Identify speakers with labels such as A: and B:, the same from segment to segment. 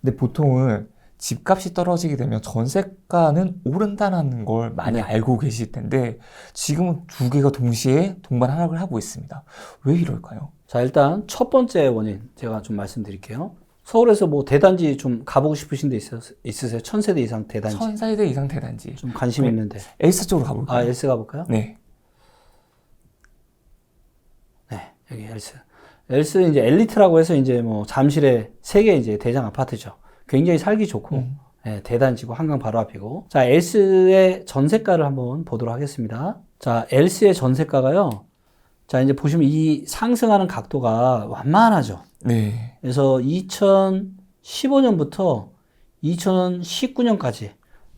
A: 근데 보통은 집값이 떨어지게 되면 전세가는 오른다는 걸 많이
B: 네.
A: 알고 계실 텐데 지금은 두 개가 동시에 동반 하락을 하고 있습니다. 왜 이럴까요?
B: 자, 일단 첫 번째 원인 제가 좀 말씀드릴게요. 서울에서 뭐 대단지 좀 가보고 싶으신 데 있으세요? 1000세대 이상 대단지.
A: 1000세대 이상 대단지.
B: 좀 관심
A: 네.
B: 있는데.
A: 엘사 쪽으로 가볼까요?
B: 아, 엘스 가볼까요?
A: 네.
B: 네, 여기 엘스. 엘스 이제 엘리트라고 해서 이제 뭐 잠실의 세계 이제 대장 아파트죠. 굉장히 살기 좋고, 네, 대단지고 한강 바로 앞이고. 자, 엘스의 전세가를 한번 보도록 하겠습니다. 자, 엘스의 전세가가요. 자, 이제 보시면 이 상승하는 각도가 완만하죠.
A: 네.
B: 그래서 2015년부터 2019년까지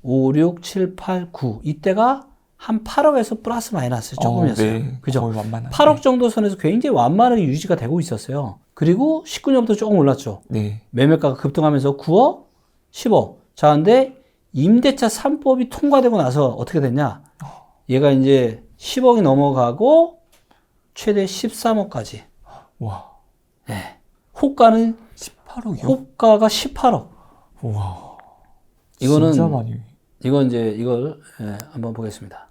B: 5, 6, 7, 8, 9 이때가 한 8억에서 플러스 마이너스 조금이었어요.
A: 네.
B: 그죠?
A: 거의 완만한.
B: 8억 정도 선에서 굉장히 완만하게 유지가 되고 있었어요. 그리고 19년부터 조금 올랐죠.
A: 네.
B: 매매가가 급등하면서 9억, 10억. 자, 근데 임대차 3법이 통과되고 나서 어떻게 됐냐? 얘가 이제 10억이 넘어가고 최대 13억까지.
A: 와.
B: 네. 호가는
A: 18억이요?
B: 호가가 18억.
A: 와.
B: 이거는
A: 진짜 많이.
B: 이건 이제 이걸 한번 보겠습니다.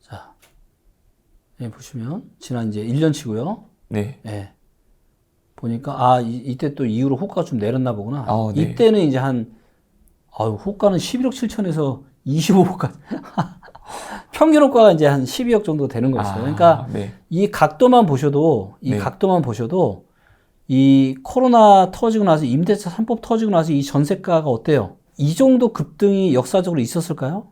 B: 자, 여기 보시면 지난 이제 1년치고요.
A: 네.
B: 예. 보니까 이때 또 이후로 호가가 좀 내렸나 보구나.
A: 네.
B: 이때는 이제 호가는 11억 7천에서 25억까지. 평균 호가가 이제 한 12억 정도 되는 거였어요. 그러니까
A: 네.
B: 이 각도만 보셔도 이 코로나 터지고 나서 임대차 3법 터지고 나서 이 전세가가 어때요? 이 정도 급등이 역사적으로 있었을까요?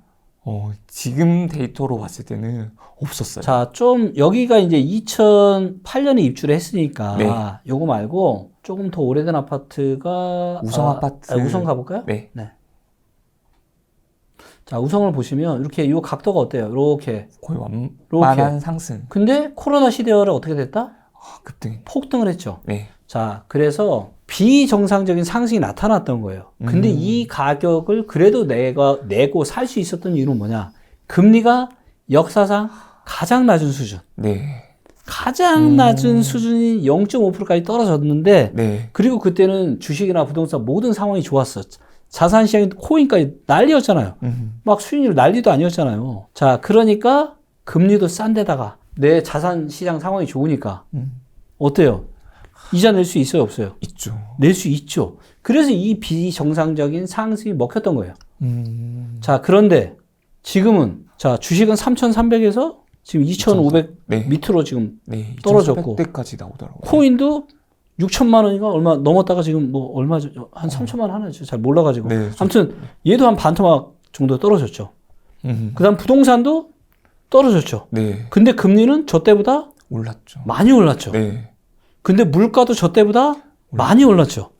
A: 지금 데이터로 봤을 때는 없었어요.
B: 자, 좀 여기가 이제 2008년에 입주를 했으니까
A: 네.
B: 요거 말고 조금 더 오래된 아파트가
A: 우성 아파트.
B: 우성 가볼까요?
A: 네.
B: 자, 우성을 보시면 이렇게 이 각도가 어때요? 이렇게
A: 거의 완만한 상승.
B: 근데 코로나 시대를 어떻게 됐다?
A: 급등.
B: 폭등을 했죠.
A: 네.
B: 자, 그래서 비정상적인 상승이 나타났던 거예요. 근데 이 가격을 그래도 내고 살 수 있었던 이유는 뭐냐? 금리가 역사상 가장 낮은 수준.
A: 네.
B: 가장 낮은 수준이 0.5%까지 떨어졌는데,
A: 네.
B: 그리고 그때는 주식이나 부동산 모든 상황이 좋았어. 자산 시장이 코인까지 난리였잖아요. 막 수익률 난리도 아니었잖아요. 자, 그러니까 금리도 싼 데다가 내 자산 시장 상황이 좋으니까 어때요? 이자 낼 수 있어요, 없어요?
A: 있죠.
B: 낼 수 있죠. 그래서 이 비정상적인 상승이 먹혔던 거예요. 자, 그런데 지금은 자, 주식은 3,300에서 지금 2,500
A: 네.
B: 밑으로 지금
A: 네.
B: 떨어졌고
A: 2,400대까지 나오더라고요.
B: 코인도 6천만 원인가 얼마 넘었다가 지금 뭐 얼마죠? 한 3천만 원 하나죠. 잘 몰라가지고.
A: 네.
B: 아무튼 얘도 한 반토막 정도 떨어졌죠. 그다음 부동산도 떨어졌죠.
A: 네.
B: 근데 금리는 저 때보다
A: 올랐죠.
B: 많이 올랐죠.
A: 네.
B: 근데 물가도 저 때보다 많이 올랐죠.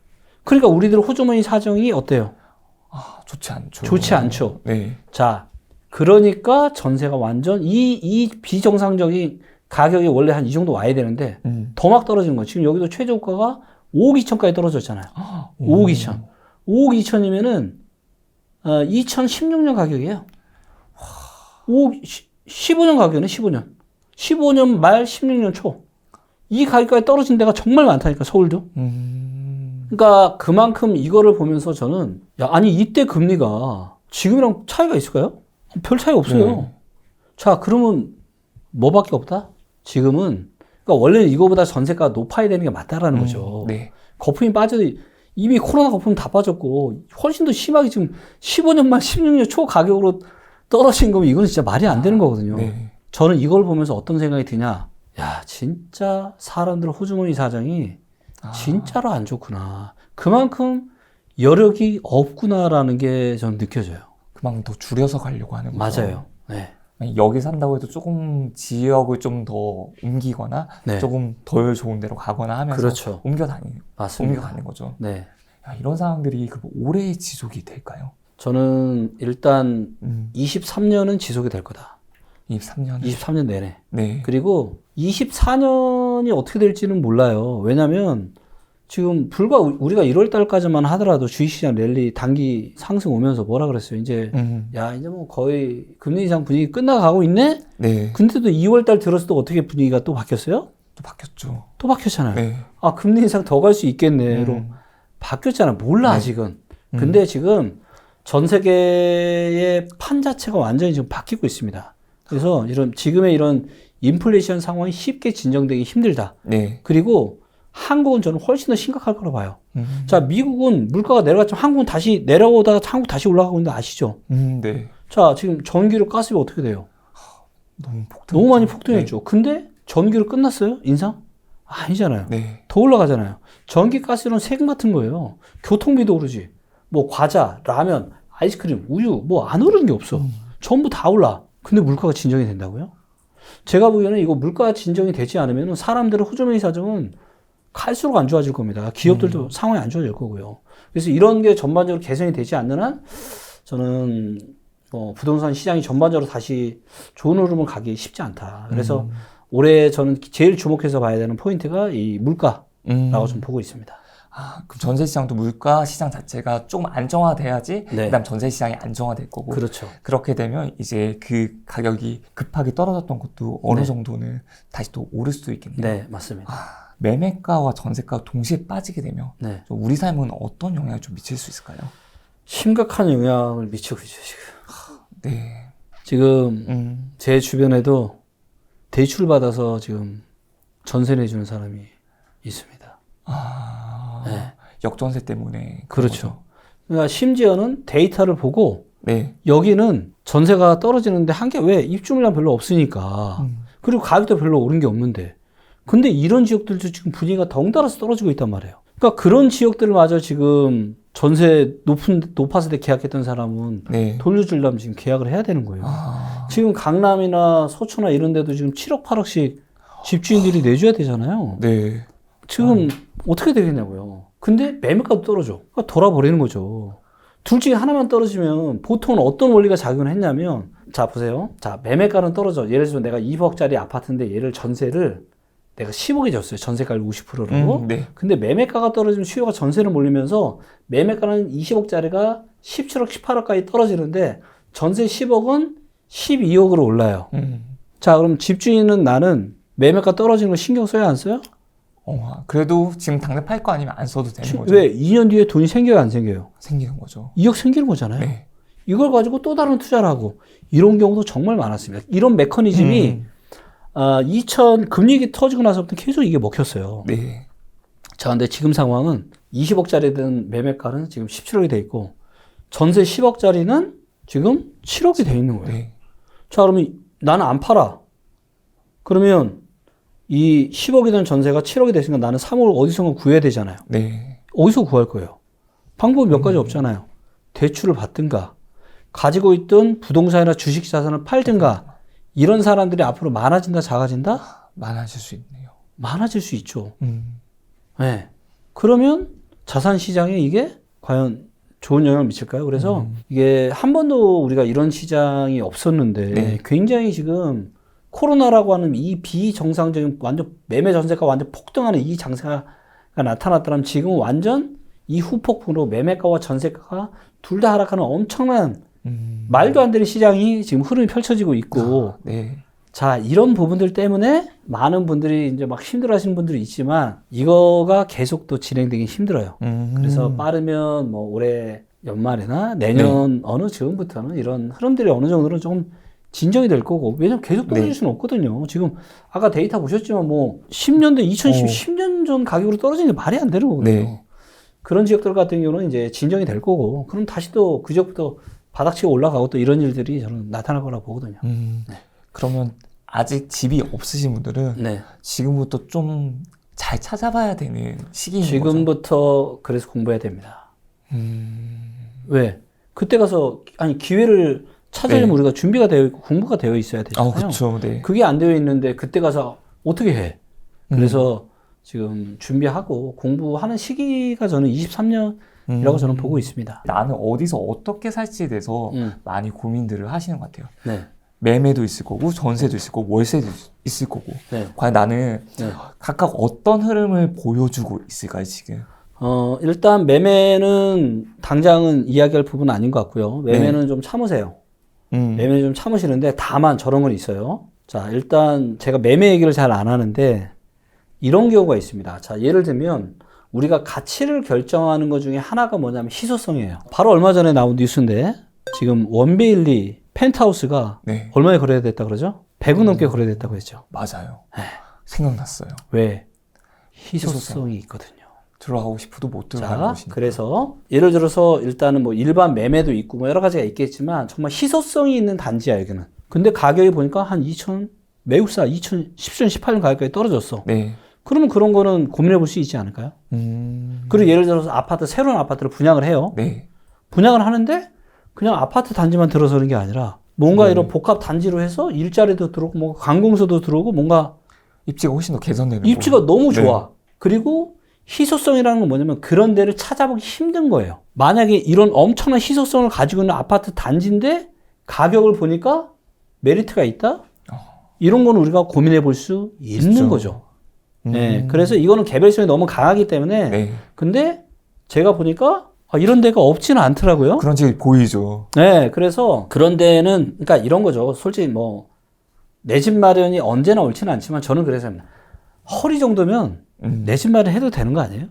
B: 그러니까 우리들 호주머니 사정이 어때요?
A: 좋지 않죠.
B: 좋지 않죠.
A: 네.
B: 자, 그러니까 전세가 완전 이 비정상적인 가격이 원래 한 이 정도 와야 되는데 더 막 떨어지는 거예요. 지금 여기도 최저가가 5억 2천까지 떨어졌잖아요. 5억 2천. 5억 2천이면은 2016년 가격이에요. 15년 가격이네, 15년. 15년 말 16년 초. 이 가격까지 떨어진 데가 정말 많다니까, 서울도. 그러니까 그만큼 이거를 보면서 저는 아니 이때 금리가 지금이랑 차이가 있을까요? 별 차이 없어요.
A: 네.
B: 자, 그러면 뭐밖에 없다? 지금은 그러니까 원래는 이거보다 전세가가 높아야 되는 게 맞다라는 거죠.
A: 네.
B: 거품이 빠져도 이미 코로나 거품 다 빠졌고 훨씬 더 심하게 지금 15년 말 16년 초 가격으로 떨어진 거면 이거는 진짜 말이 안 되는 거거든요.
A: 네.
B: 저는 이걸 보면서 어떤 생각이 드냐? 야, 진짜 사람들 호주머니 사정이 진짜로 안 좋구나. 그만큼 여력이 없구나라는 게 저는 느껴져요.
A: 그만큼 더 줄여서 가려고 하는 거죠.
B: 맞아요. 네.
A: 여기 산다고 해도 조금 지역을 좀 더 옮기거나
B: 네.
A: 조금 덜 좋은 데로 가거나 하면서
B: 그렇죠. 맞습니다.
A: 옮겨가는 거죠.
B: 네.
A: 이런 상황들이 오래 지속이 될까요?
B: 저는 일단 23년은 지속이 될 거다.
A: 23년.
B: 23년 내내.
A: 네.
B: 그리고 24년이 어떻게 될지는 몰라요. 왜냐면 지금 불과 우리가 1월 달까지만 하더라도 주식시장 랠리 단기 상승 오면서 뭐라 그랬어요. 이제 야, 이제 뭐 거의 금리 인상 분위기 끝나가고 있네?
A: 네.
B: 근데도 2월 달 들어서도 어떻게 분위기가 또 바뀌었어요?
A: 또 바뀌었죠.
B: 또 바뀌었잖아요.
A: 네.
B: 금리 인상 더 갈 수 있겠네로 바뀌었잖아. 몰라,
A: 네.
B: 아직은. 근데 지금 전 세계의 판 자체가 완전히 지금 바뀌고 있습니다. 그래서 지금의 이런 인플레이션 상황이 쉽게 진정되기 힘들다.
A: 네.
B: 그리고 한국은 저는 훨씬 더 심각할 거라고 봐요. 자, 미국은 물가가 내려갔지만 한국은 다시 내려오다가 한국 다시 올라가고 있는 거 아시죠?
A: 네.
B: 자, 지금 전기료 가스비 어떻게 돼요?
A: 너무
B: 많이 폭등했죠. 근데 전기료 끝났어요? 인상? 아니잖아요.
A: 네.
B: 더 올라가잖아요. 전기 가스는 세금 같은 거예요. 교통비도 오르지. 뭐 과자, 라면, 아이스크림, 우유 뭐 안 오르는 게 없어. 전부 다 올라. 근데 물가가 진정이 된다고요? 제가 보기에는 이거 물가 진정이 되지 않으면 사람들의 호주머니 사정은 갈수록 안 좋아질 겁니다. 기업들도 상황이 안 좋아질 거고요. 그래서 이런 게 전반적으로 개선이 되지 않는 한 저는 부동산 시장이 전반적으로 다시 좋은 흐름을 가기 쉽지 않다. 그래서 올해 저는 제일 주목해서 봐야 되는 포인트가 이 물가라고 좀 보고 있습니다.
A: 그럼 전세 시장도 물가 시장 자체가 조금 안정화돼야지
B: 네.
A: 그다음 전세 시장이 안정화될 거고
B: 그렇죠.
A: 그렇게 되면 이제 그 가격이 급하게 떨어졌던 것도 어느
B: 네.
A: 정도는 다시 또 오를 수도 있겠네요.
B: 네, 맞습니다.
A: 매매가와 전세가가 동시에 빠지게 되면
B: 네.
A: 좀 우리 삶은 어떤 영향을 좀 미칠 수 있을까요?
B: 심각한 영향을 미치고 있죠, 지금.
A: 네.
B: 지금 제 주변에도 대출 받아서 지금 전세 내주는 사람이 있습니다. 네.
A: 역전세 때문에
B: 그렇죠. 그러니까 심지어는 데이터를 보고
A: 네.
B: 여기는 전세가 떨어지는데 한 게 왜 입주물량 별로 없으니까 그리고 가격도 별로 오른 게 없는데 근데 이런 지역들도 지금 분위기가 덩달아서 떨어지고 있단 말이에요. 그러니까 그런 지역들마저 지금 전세 높았을 때 계약했던 사람은
A: 네.
B: 돌려주려면 지금 계약을 해야 되는 거예요. 지금 강남이나 서초나 이런 데도 지금 7억, 8억씩 집주인들이 내줘야 되잖아요.
A: 네.
B: 지금 어떻게 되겠냐고요. 근데 매매가도 떨어져. 그러니까 돌아버리는 거죠. 둘 중에 하나만 떨어지면 보통은 어떤 원리가 작용을 했냐면 자 보세요. 자 매매가는 떨어져. 예를 들어서 내가 2억짜리 아파트인데 얘를 전세를 내가 10억에 줬어요. 전세가율 50%로.
A: 네.
B: 근데 매매가가 떨어지면 수요가 전세를 몰리면서 매매가는 20억짜리가 17억, 18억까지 떨어지는데 전세 10억은 12억으로 올라요. 자 그럼 집주인은 나는 매매가 떨어지는 거 신경 써야 안 써요?
A: 그래도 지금 당장 팔 거 아니면 안 써도 되는 거죠.
B: 왜? 2년 뒤에 돈이 생겨요, 안 생겨요?
A: 생기는 거죠.
B: 2억 생기는 거잖아요.
A: 네.
B: 이걸 가지고 또 다른 투자를 하고 이런 경우도 정말 많았습니다. 이런 메커니즘이 금리기 터지고 나서부터 계속 이게 먹혔어요.
A: 네.
B: 자, 근데 지금 상황은 20억짜리 된 매매가는 지금 17억이 돼 있고 전세 10억짜리는 지금 7억이 돼 있는 거예요.
A: 네.
B: 자, 그러면 나는 안 팔아. 그러면 이 10억이 된 전세가 7억이 됐으니까 나는 3억을 어디선가 구해야 되잖아요.
A: 네.
B: 어디서 구할 거예요? 방법이 몇 가지 없잖아요. 대출을 받든가, 가지고 있던 부동산이나 주식 자산을 팔든가, 이런 사람들이 앞으로 많아진다, 작아진다?
A: 많아질 수 있네요.
B: 많아질 수 있죠. 네. 그러면 자산 시장에 이게 과연 좋은 영향을 미칠까요? 그래서 이게 한 번도 우리가 이런 시장이 없었는데
A: 네.
B: 굉장히 지금 코로나라고 하는 이 비정상적인 완전 매매 전세가 완전 폭등하는 이 장세가 나타났다면 지금은 완전 이 후폭풍으로 매매가와 전세가가 둘 다 하락하는 엄청난 말도 안 되는 시장이 지금 흐름이 펼쳐지고 있고
A: 네.
B: 자 이런 부분들 때문에 많은 분들이 이제 막 힘들어하시는 분들이 있지만 이거가 계속 또 진행되기 힘들어요. 그래서 빠르면 뭐 올해 연말이나 내년 어느 즈음부터는 이런 흐름들이 어느 정도는 좀 진정이 될 거고 왜냐면 계속 떨어질 수는 없거든요. 지금 아까 데이터 보셨지만 뭐 10년대 10년 전 가격으로 떨어지는 게 말이 안 되는 거거든요.
A: 네.
B: 그런 지역들 같은 경우는 이제 진정이 될 거고 그럼 다시 또 그 지역부터 바닥치고 올라가고 또 이런 일들이 저는 나타날 거라고 보거든요.
A: 네. 그러면 아직 집이 없으신 분들은
B: 네.
A: 지금부터 좀 잘 찾아봐야 되는 시기인 거죠.
B: 지금부터 그래서 공부해야 됩니다. 왜? 그때 가서 기회를 찾으려면 우리가 준비가 되어 있고 공부가 되어 있어야 되잖아요.
A: 그렇죠. 네.
B: 그게 안 되어 있는데 그때 가서 어떻게 해? 그래서 지금 준비하고 공부하는 시기가 저는 23년이라고 저는 보고 있습니다.
A: 나는 어디서 어떻게 살지에 대해서 많이 고민들을 하시는 것 같아요.
B: 네.
A: 매매도 있을 거고 전세도 있을 거고 월세도 있을 거고
B: 네.
A: 과연 나는
B: 네.
A: 각각 어떤 흐름을 보여주고 있을까요 지금?
B: 일단 매매는 당장은 이야기할 부분은 아닌 것 같고요. 매매는 좀 참으세요. 매매는 좀 참으시는데 다만 저런 건 있어요. 자, 일단 제가 매매 얘기를 잘 안 하는데 이런 경우가 있습니다. 자, 예를 들면 우리가 가치를 결정하는 것 중에 하나가 뭐냐면 희소성이에요. 바로 얼마 전에 나온 뉴스인데 지금 원베일리 펜트하우스가
A: 네.
B: 얼마에 거래됐다 그러죠? 100원 넘게 거래됐다고 했죠.
A: 맞아요.
B: 네.
A: 생각났어요.
B: 왜? 희소성이 있거든요.
A: 들어가고 싶어도 못 들어가는
B: 자,
A: 곳이니까.
B: 그래서 예를 들어서 일단은 뭐 일반 매매도 있고 뭐 여러 가지가 있겠지만 정말 희소성이 있는 단지야 여기는. 근데 가격이 보니까 한 2000 매우 싸. 17년 18년 가격까지 떨어졌어.
A: 네.
B: 그러면 그런 거는 고민해 볼 수 있지 않을까요? 그리고 예를 들어서 아파트 새로운 아파트를 분양을 해요.
A: 네.
B: 분양을 하는데 그냥 아파트 단지만 들어서는 게 아니라 뭔가 이런 복합 단지로 해서 일자리도 들어오고 뭐 관공서도 들어오고 뭔가
A: 입지가 훨씬 더 개선되는
B: 입지가
A: 거.
B: 너무
A: 네.
B: 좋아. 그리고 희소성이라는 건 뭐냐면 그런 데를 찾아보기 힘든 거예요. 만약에 이런 엄청난 희소성을 가지고 있는 아파트 단지인데 가격을 보니까 메리트가 있다? 이런 건 우리가 고민해 볼 수 있는
A: 있죠.
B: 거죠. 네, 그래서 이거는 개별성이 너무 강하기 때문에
A: 네.
B: 근데 제가 보니까 이런 데가 없지는 않더라고요.
A: 그런 집이 보이죠.
B: 네, 그래서 그런 데는 그러니까 이런 거죠. 솔직히 뭐 내 집 마련이 언제나 옳지는 않지만 저는 그래서 허리 정도면 내 집 마련 해도 되는 거 아니에요?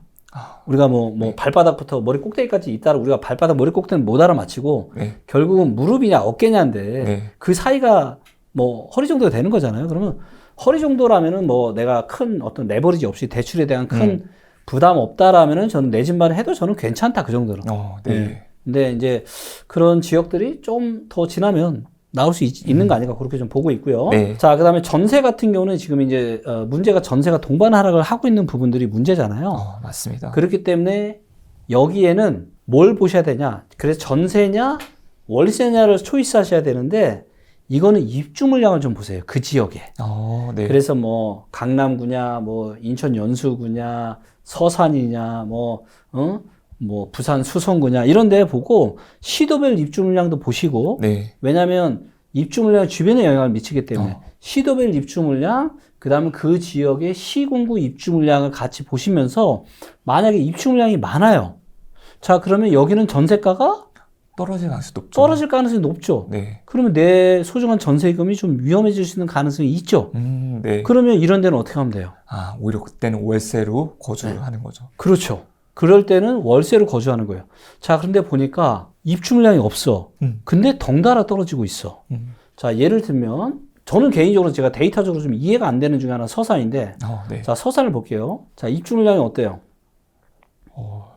B: 우리가 뭐 발바닥부터 머리 꼭대기까지 있다라 우리가 발바닥 머리 꼭대기는 못 알아맞히고
A: 네.
B: 결국은 무릎이냐 어깨냐인데
A: 네.
B: 그 사이가 뭐 허리 정도가 되는 거잖아요. 그러면 허리 정도라면은 뭐 내가 큰 어떤 레버리지 없이 대출에 대한 큰 부담 없다라면은 저는 내 집 마련 해도 저는 괜찮다 그 정도는.
A: 네.
B: 네. 근데 이제 그런 지역들이 좀 더 지나면 나올 수 있는 거 아닌가 그렇게 좀 보고 있고요.
A: 네.
B: 자, 그다음에 전세 같은 경우는 지금 이제 문제가 전세가 동반 하락을 하고 있는 부분들이 문제잖아요.
A: 맞습니다.
B: 그렇기 때문에 여기에는 뭘 보셔야 되냐? 그래서 전세냐 월세냐를 초이스하셔야 되는데 이거는 입주 물량을 좀 보세요. 그 지역에.
A: 네.
B: 그래서 뭐 강남구냐, 뭐 인천 연수구냐, 서산이냐, 뭐 부산 수성구냐 이런 데 보고 시도별 입주 물량도 보시고
A: 네.
B: 왜냐하면 입주 물량 주변에 영향을 미치기 때문에 시도별 입주 물량 그다음에 그 지역의 시공구 입주 물량을 같이 보시면서 만약에 입주 물량이 많아요. 자 그러면 여기는 전세가가
A: 떨어질 가능성이 높죠.
B: 떨어질 가능성이 높죠.
A: 네.
B: 그러면 내 소중한 전세금이 좀 위험해질 수 있는 가능성이 있죠.
A: 네.
B: 그러면 이런 데는 어떻게 하면 돼요?
A: 오히려 그때는 월세로 거주를 하는 거죠.
B: 그렇죠. 그럴 때는 월세로 거주하는 거예요. 자, 그런데 보니까 입주 물량이 없어. 근데 덩달아 떨어지고 있어. 자, 예를 들면 저는 개인적으로 제가 데이터적으로 좀 이해가 안 되는 중에 하나 서산인데
A: 네.
B: 자, 서산을 볼게요. 자, 입주 물량이 어때요?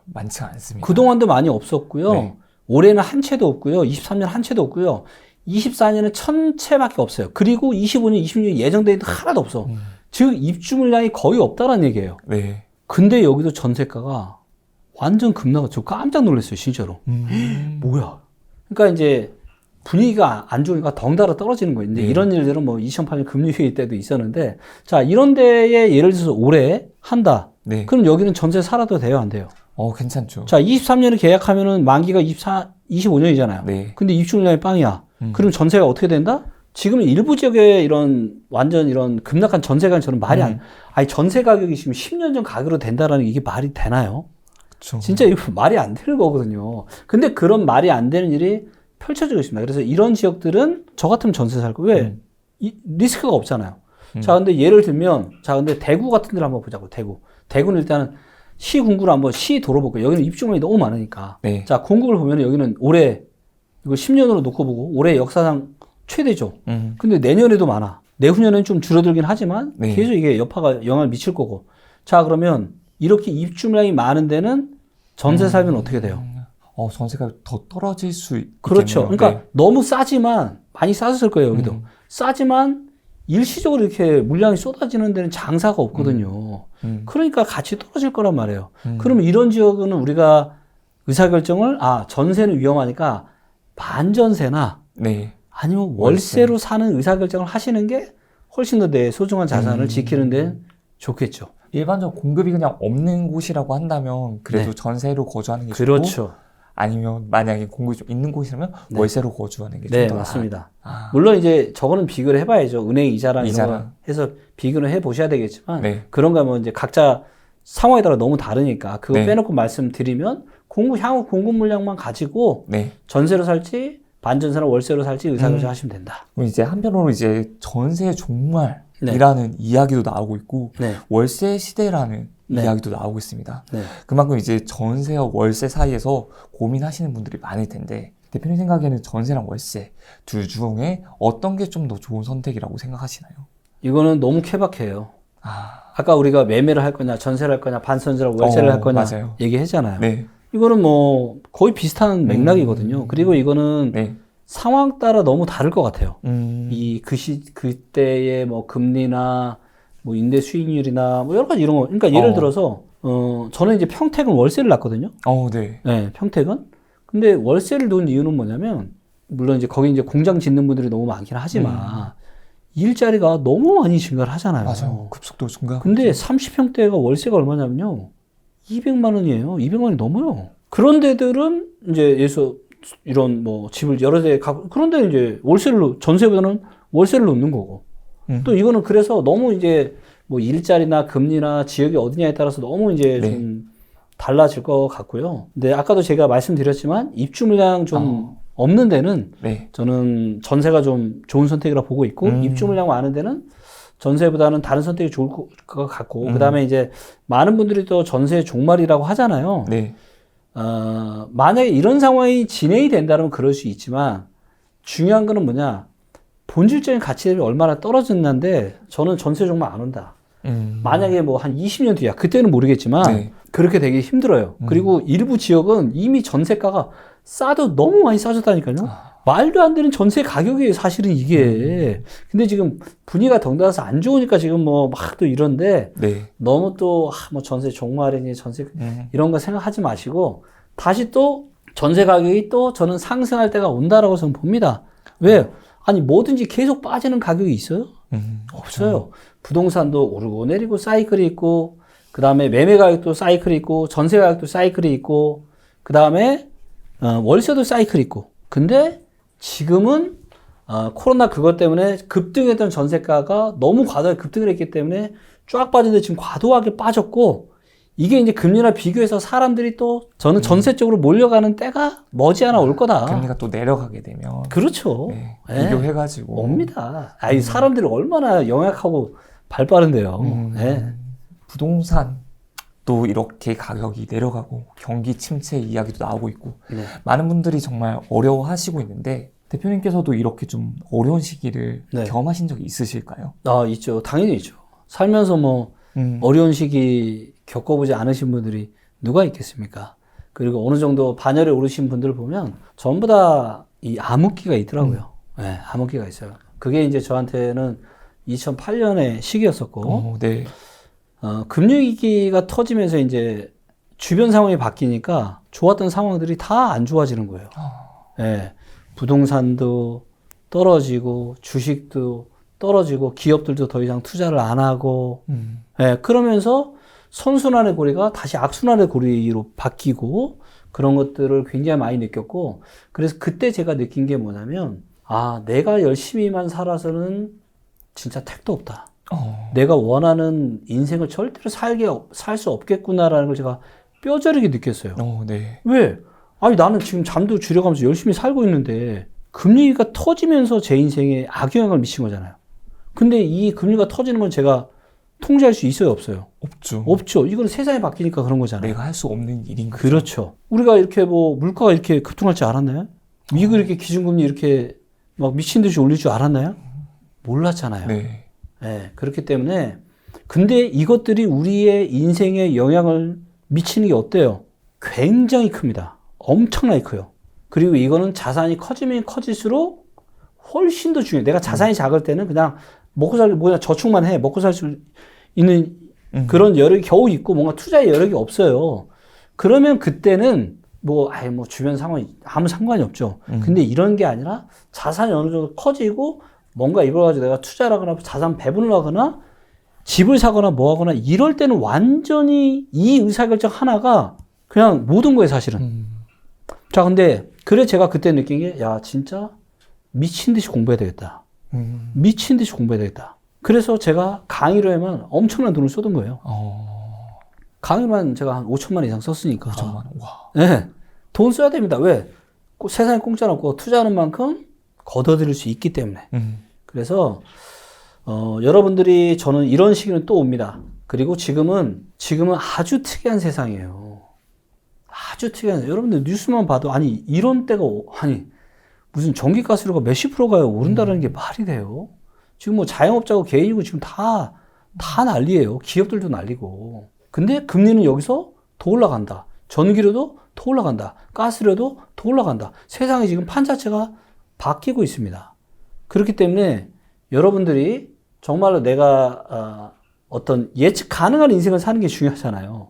A: 많지 않습니다.
B: 그동안도 많이 없었고요.
A: 네.
B: 올해는 한 채도 없고요. 23년 한 채도 없고요. 24년은 1000채밖에 없어요. 그리고 25년, 26년 예정돼 있는 하나도 없어. 즉 입주 물량이 거의 없다라는 얘기예요.
A: 네.
B: 근데 여기도 전세가가 완전 급락을 저 깜짝 놀랐어요, 진짜로. 뭐야? 그러니까 이제 분위기가 안 좋으니까 덩달아 떨어지는 거예요. 근데 이런 일들은 뭐 2008년 금리위기 때도 있었는데, 자 이런 데에 예를 들어서 올해 한다.
A: 네.
B: 그럼 여기는 전세 살아도 돼요, 안 돼요?
A: 괜찮죠.
B: 자 23년에 계약하면은 만기가 25년이잖아요.
A: 네.
B: 근데 입주 물량이 빵이야. 그럼 전세가 어떻게 된다? 지금 일부 지역에 이런 완전 이런 급락한 전세가 저는 말이 아니 전세 가격이 지금 10년 전 가격으로 된다라는 이게 말이 되나요?
A: 그렇죠.
B: 진짜 이거 말이 안 되는 거거든요. 근데 그런 말이 안 되는 일이 펼쳐지고 있습니다. 그래서 이런 지역들은 저 같으면 전세 살 거. 왜? 리스크가 없잖아요. 자, 근데 예를 들면, 자, 근데 대구 같은 데를 한번 보자고, 대구. 대구는 일단은 시 군구를 한번 시 도로 볼게요. 여기는 입주물이 너무 많으니까.
A: 네.
B: 자, 군구를 보면 여기는 올해, 이거 10년으로 놓고 보고, 올해 역사상 최대죠. 근데 내년에도 많아. 내후년에는 좀 줄어들긴 하지만,
A: 네.
B: 계속 이게 여파가 영향을 미칠 거고. 자, 그러면 이렇게 입주물량이 많은 데는 전세 살면 어떻게 돼요?
A: 전세가 더 떨어질 수 있겠네요.
B: 그렇죠. 그러니까
A: 네.
B: 너무 싸지만 많이 싸졌을 거예요. 여기도 싸지만 일시적으로 이렇게 물량이 쏟아지는 데는 장사가 없거든요. 그러니까 같이 떨어질 거란 말이에요. 그러면 이런 지역은 우리가 의사결정을 전세는 위험하니까 반전세나
A: 네.
B: 아니면 월세로 사는 의사결정을 하시는 게 훨씬 더 내 소중한 자산을 지키는 데 좋겠죠.
A: 일반적 공급이 그냥 없는 곳이라고 한다면 그래도
B: 네.
A: 전세로 거주하는 게 좋고
B: 그렇죠.
A: 아니면 만약에 공급이 좀 있는 곳이라면
B: 네.
A: 월세로 거주하는 게
B: 네,
A: 좀 더
B: 맞습니다. 물론 이제 저거는 비교를 해봐야죠. 은행 이자랑 이런 거
A: 이자랑.
B: 해서 비교를 해보셔야 되겠지만
A: 네.
B: 그런 거 뭐 이제 각자 상황에 따라 너무 다르니까 그거
A: 네.
B: 빼놓고 말씀드리면 향후 공급 물량만 가지고
A: 네.
B: 전세로 살지 반전세나 월세로 살지 의사결정 하시면 된다.
A: 그럼 이제 한편으로 이제 전세 종말이라는 이야기도 나오고 있고
B: 네.
A: 월세 시대라는
B: 네.
A: 이야기도 나오고 있습니다.
B: 네.
A: 그만큼 이제 전세와 월세 사이에서 고민하시는 분들이 많을 텐데 대표님 생각에는 전세랑 월세 둘 중에 어떤 게 좀 더 좋은 선택이라고 생각하시나요?
B: 이거는 너무 케바케예요.
A: 아,
B: 아까 우리가 매매를 할 거냐, 전세를 할 거냐, 반전세를 월세를 할 거냐
A: 맞아요.
B: 얘기했잖아요.
A: 네.
B: 이거는 뭐 거의 비슷한 맥락이거든요. 그리고 이거는
A: 네.
B: 상황 따라 너무 다를 것 같아요.
A: 이
B: 그때의 뭐 금리나 뭐 임대 수익률이나 뭐 여러 가지 이런 거. 그러니까 예를 들어서 저는 이제 평택은 월세를 놨거든요.
A: 네.
B: 네, 평택은. 근데 월세를 놓은 이유는 뭐냐면 물론 이제 거기 이제 공장 짓는 분들이 너무 많긴 하지만 일자리가 너무 많이 증가를 하잖아요.
A: 맞아요. 급속도로 증가.
B: 근데 30평대가 월세가 얼마냐면요. 200만 원이에요. 200만 원이 넘어요. 그런 데들은 이제 예서 이런 뭐 집을 여러 대 갖고 그런 데 이제 전세보다는 월세를 놓는 거고. 또 이거는 그래서 너무 이제 뭐 일자리나 금리나 지역이 어디냐에 따라서 너무 이제
A: 네.
B: 좀 달라질 것 같고요. 근데 아까도 제가 말씀드렸지만 입주 물량 좀 없는 데는
A: 네.
B: 저는 전세가 좀 좋은 선택이라 보고 있고 입주 물량 많은 데는 전세보다는 다른 선택이 좋을 것 같고 그다음에 이제 많은 분들이 또 전세 종말이라고 하잖아요.
A: 네.
B: 만약에 이런 상황이 진행이 된다면 그럴 수 있지만 중요한 거는 뭐냐 본질적인 가치 대비 얼마나 떨어졌는데 저는 전세 종말 안 온다. 만약에 뭐 한 20년 뒤야 그때는 모르겠지만
A: 네.
B: 그렇게 되기 힘들어요. 그리고 일부 지역은 이미 전세가가 싸도 너무 많이 싸졌다니까요. 말도 안 되는 전세 가격이에요, 사실은 이게. 근데 지금 분위기가 덩달아서 안 좋으니까 지금 뭐 막 또 이런데
A: 네.
B: 너무 또 뭐 전세 종말이니 전세 이런 거 생각하지 마시고 다시 또 전세 가격이 또 저는 상승할 때가 온다라고 저는 봅니다. 왜? 아니 뭐든지 계속 빠지는 가격이 있어요? 없어요. 부동산도 오르고 내리고 사이클이 있고 그 다음에 매매 가격도 사이클이 있고 전세 가격도 사이클이 있고 그 다음에 월세도 사이클이 있고 근데 지금은 코로나 그것 때문에 급등했던 전세가가 너무 과도하게 급등을 했기 때문에 쫙 빠졌는데 지금 과도하게 빠졌고 이게 이제 금리나 비교해서 사람들이 또 저는 전세 쪽으로 몰려가는 때가 머지않아 올 거다.
A: 금리가 또 내려가게 되면
B: 그렇죠.
A: 네.
B: 예.
A: 비교해가지고
B: 옵니다. 아이 사람들이 얼마나 영약하고 발빠른데요. 예.
A: 부동산도 이렇게 가격이 내려가고 경기 침체 이야기도 나오고 있고
B: 네.
A: 많은 분들이 정말 어려워하시고 있는데 대표님께서도 이렇게 좀 어려운 시기를
B: 네.
A: 경험하신 적이 있으실까요?
B: 있죠. 당연히 있죠. 살면서 뭐 어려운 시기 겪어보지 않으신 분들이 누가 있겠습니까? 그리고 어느 정도 반열에 오르신 분들을 보면 전부 다 이 암흑기가 있더라고요. 네, 암흑기가 있어요. 그게 이제 저한테는 2008년의 시기였었고,
A: 네.
B: 금융위기가 터지면서 이제 주변 상황이 바뀌니까 좋았던 상황들이 다 안 좋아지는 거예요. 네, 부동산도 떨어지고, 주식도 떨어지고, 기업들도 더 이상 투자를 안 하고, 네, 그러면서 선순환의 고리가 다시 악순환의 고리로 바뀌고, 그런 것들을 굉장히 많이 느꼈고, 그래서 그때 제가 느낀 게 뭐냐면, 내가 열심히만 살아서는 진짜 택도 없다. 내가 원하는 인생을 절대로 살 수 없겠구나라는 걸 제가 뼈저리게 느꼈어요.
A: 네.
B: 왜? 아니, 나는 지금 잠도 줄여가면서 열심히 살고 있는데, 금리가 터지면서 제 인생에 악영향을 미친 거잖아요. 근데 이 금리가 터지는 건 제가 통제할 수 있어요, 없어요?
A: 없죠.
B: 없죠. 이건 세상이 바뀌니까 그런 거잖아요.
A: 내가 할 수 없는 일인 거죠.
B: 그렇죠. 우리가 이렇게 뭐 물가가 이렇게 급등할 줄 알았나요? 미국 이렇게 기준금리 이렇게 막 미친 듯이 올릴 줄 알았나요? 몰랐잖아요.
A: 네.
B: 네, 그렇기 때문에 근데 이것들이 우리의 인생에 영향을 미치는 게 어때요? 굉장히 큽니다. 엄청나게 커요. 그리고 이거는 자산이 커지면 커질수록 훨씬 더 중요해요. 내가 자산이 작을 때는 그냥 저축만 해. 먹고 살 수 있는 그런 여력이 겨우 있고 뭔가 투자의 여력이 없어요. 그러면 그때는 뭐 주변 상황이 아무 상관이 없죠. 근데 이런 게 아니라 자산이 어느 정도 커지고 뭔가 이걸 가지고 내가 투자를 하거나 자산 배분을 하거나 집을 사거나 뭐 하거나 이럴 때는 완전히 이 의사결정 하나가 그냥 모든 거예요, 사실은. 자, 근데 그래 제가 그때 느낀 게 진짜 미친 듯이 공부해야 되겠다. 미친 듯이 공부해야 되겠다. 그래서 제가 강의료에만 엄청난 돈을 쏟은 거예요. 강의만 제가 한 5천만 원 이상 썼으니까.
A: 5천만 원. 와.
B: 네. 돈 써야 됩니다. 왜? 세상에 공짜는 없고 투자하는 만큼 걷어들일 수 있기 때문에. 그래서 여러분들이 저는 이런 시기는 또 옵니다. 그리고 지금은 아주 특이한 세상이에요. 아주 특이한, 여러분들 뉴스만 봐도, 아니, 이런 때가, 아니, 무슨 전기가스료가 몇십 프로가 오른다는 게 말이 돼요? 지금 뭐 자영업자고 개인이고 지금 다 난리예요. 기업들도 난리고. 근데 금리는 여기서 더 올라간다. 전기료도 더 올라간다. 가스료도 더 올라간다. 세상에 지금 판 자체가 바뀌고 있습니다. 그렇기 때문에 여러분들이 정말로 내가 어떤 예측 가능한 인생을 사는 게 중요하잖아요.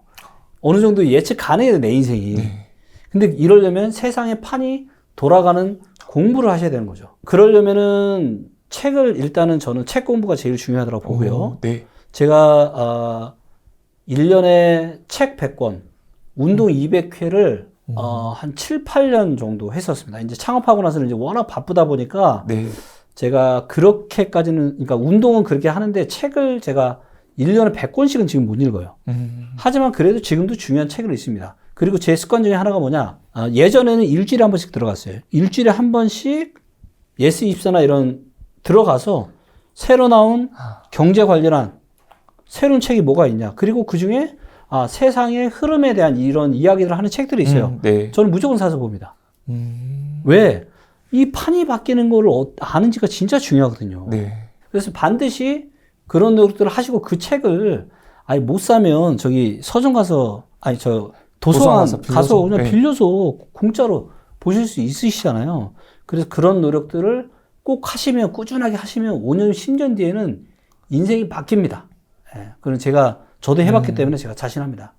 B: 어느 정도 예측 가능해야 돼, 내 인생이.
A: 네.
B: 근데 이러려면 세상의 판이 돌아가는 공부를 하셔야 되는 거죠. 그러려면은 책을 일단은 저는 책 공부가 제일 중요하다고 보고요.
A: 네.
B: 제가 1년에 책 100권, 운동 200회를 한 7, 8년 정도 했었습니다. 이제 창업하고 나서는 이제 워낙 바쁘다 보니까
A: 네.
B: 제가 그렇게까지는, 그러니까 운동은 그렇게 하는데 책을 제가 1년에 100권씩은 지금 못 읽어요. 하지만 그래도 지금도 중요한 책을 읽습니다. 그리고 제 습관 중에 하나가 뭐냐, 예전에는 일주일에 한 번씩 들어갔어요. 일주일에 한 번씩 예스24나 이런 들어가서 새로 나온 경제 관련한 새로운 책이 뭐가 있냐, 그리고 그 중에 세상의 흐름에 대한 이런 이야기를 하는 책들이 있어요.
A: 네.
B: 저는 무조건 사서 봅니다. 왜? 이 판이 바뀌는 걸 아는지가 진짜 중요하거든요.
A: 네.
B: 그래서 반드시 그런 노력들을 하시고, 그 책을 못 사면 저기 서점 가서, 도서관 가서 그냥 빌려서 공짜로 보실 수 있으시잖아요. 그래서 그런 노력들을 꼭 하시면, 꾸준하게 하시면 5년, 10년 뒤에는 인생이 바뀝니다. 예. 그건 저도 해봤기 때문에 제가 자신합니다.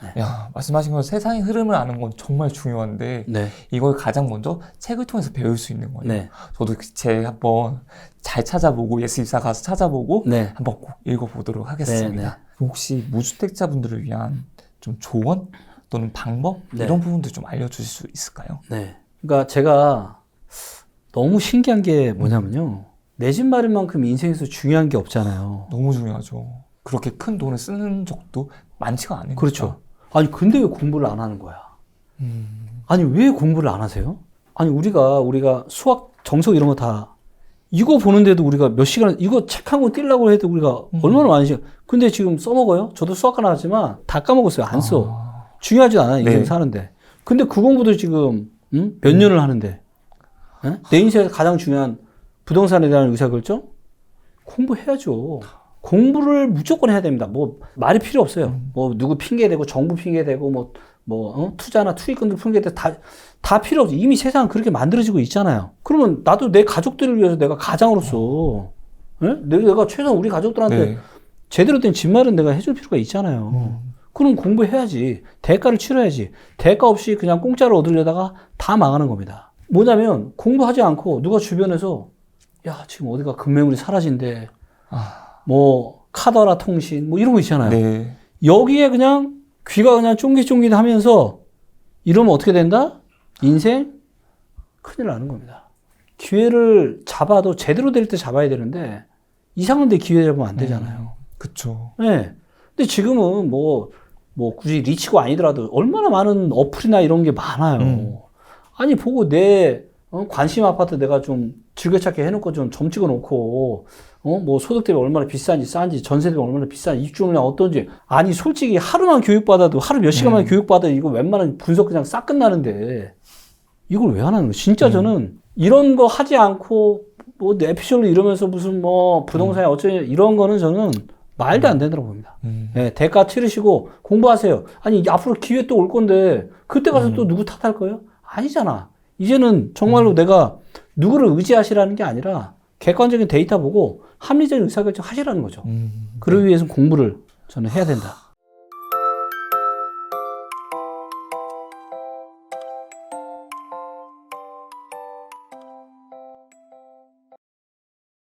B: 네.
A: 야, 말씀하신 건 세상의 흐름을 아는 건 정말 중요한데,
B: 네.
A: 이걸 가장 먼저 책을 통해서 배울 수 있는 거예요.
B: 네.
A: 저도 책 한번 잘 찾아보고, 예스24 가서 찾아보고,
B: 네.
A: 한번 꼭 읽어보도록 하겠습니다. 혹시 무주택자분들을 위한 좀 조언 또는 방법 이런 부분도 좀 알려주실 수 있을까요?
B: 네. 그러니까 제가 너무 신기한 게 뭐냐면요, 내 집 마련만큼 인생에서 중요한 게 없잖아요.
A: 너무 중요하죠. 그렇게 큰 돈을 쓰는 적도 많지가 않으니까.
B: 그렇죠. 아니, 근데 왜 공부를 안 하는 거야? 아니, 왜 공부를 안 하세요? 아니, 우리가 수학, 정석 이런 거 다, 이거 보는데도 우리가 몇 시간, 이거 책 한 권 띄려고 해도 우리가 얼마나 많은 시간, 근데 지금 써먹어요? 저도 수학과 나왔지만 다 까먹었어요. 안 써. 중요하지 않아요, 인생
A: 네.
B: 사는데. 근데 그 공부도 지금, 몇 년을 하는데. 내 인생에서 가장 중요한 부동산에 대한 의사결정? 공부해야죠. 공부를 무조건 해야 됩니다. 뭐 말이 필요 없어요. 뭐 누구 핑계대고 정부 핑계대고 투자나 투기꾼들 핑계대고 다 필요 없어. 이미 세상은 그렇게 만들어지고 있잖아요. 그러면 나도 내 가족들을 위해서 내가 가장으로서 내가 최소한 우리 가족들한테
A: 네.
B: 제대로 된 집 마련 내가 해줄 필요가 있잖아요. 그럼 공부해야지. 대가를 치러야지. 대가 없이 그냥 공짜로 얻으려다가 다 망하는 겁니다. 뭐냐면 공부하지 않고 누가 주변에서 야, 지금 어디가 급매물이 사라진대. 뭐 카더라 통신 뭐 이런 거 있잖아요.
A: 네.
B: 여기에 그냥 귀가 그냥 쫑깃쫑깃 하면서 이러면 어떻게 된다? 인생 큰일 나는 겁니다. 기회를 잡아도 제대로 될 때 잡아야 되는데 이상한 데 기회 잡으면 안 되잖아요.
A: 그쵸.
B: 네. 근데 지금은 뭐 굳이 리치고 아니더라도 얼마나 많은 어플이나 이런 게 많아요. 아니, 보고 내 관심 아파트 내가 좀 즐겨찾기 해놓고 좀 점 찍어놓고, 뭐 소득 대비 얼마나 비싼지 싼지, 전세 대비 얼마나 비싼지, 입주물량 어떤지. 아니, 솔직히 하루만 교육받아도, 하루 몇 시간만 교육받아도 이거 웬만한 분석 그냥 싹 끝나는데, 이걸 왜 안 하는 거예요? 진짜 저는 이런 거 하지 않고, 뭐 에피셜로 이러면서 무슨 뭐 부동산에 어쩌냐, 이런 거는 저는 말도 안 된다고 봅니다. 네, 대가 치르시고 공부하세요. 아니, 앞으로 기회 또 올 건데, 그때 가서 또 누구 탓할 거예요? 아니잖아. 이제는 정말로 내가 누구를 의지하시라는 게 아니라 객관적인 데이터 보고 합리적인 의사결정 하시라는 거죠. 그러기 위해서는 공부를 저는 해야 된다.